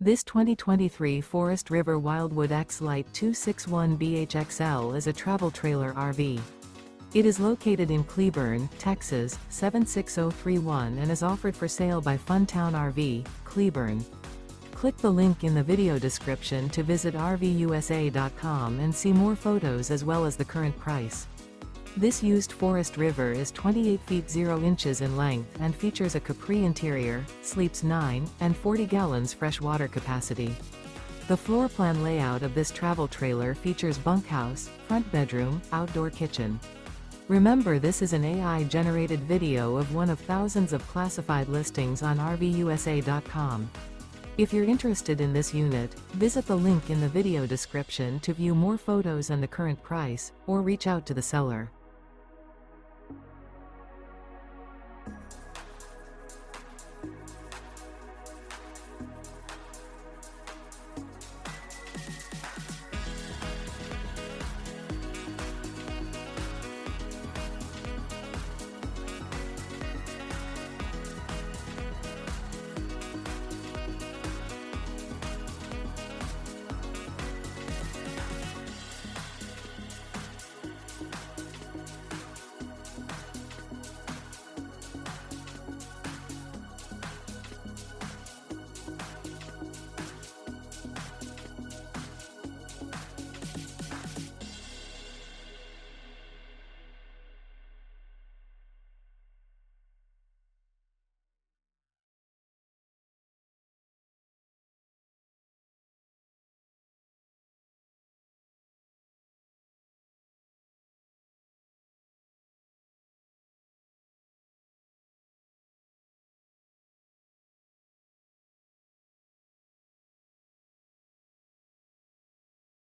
This 2023 Forest River Wildwood X-Lite 261BHXL is a travel trailer RV. It is located in Cleburne, Texas, 76031 and is offered for sale by Funtown RV, Cleburne. Click the link in the video description to visit RVUSA.com and see more photos as well as the current price. This used Forest River is 28 feet 0 inches in length and features a CAPRI interior, sleeps 9, and 40 gallons fresh water capacity. The floor plan layout of this travel trailer features bunkhouse, front bedroom, outdoor kitchen. Remember, this is an AI-generated video of one of thousands of classified listings on RVUSA.com. If you're interested in this unit, visit the link in the video description to view more photos and the current price, or reach out to the seller.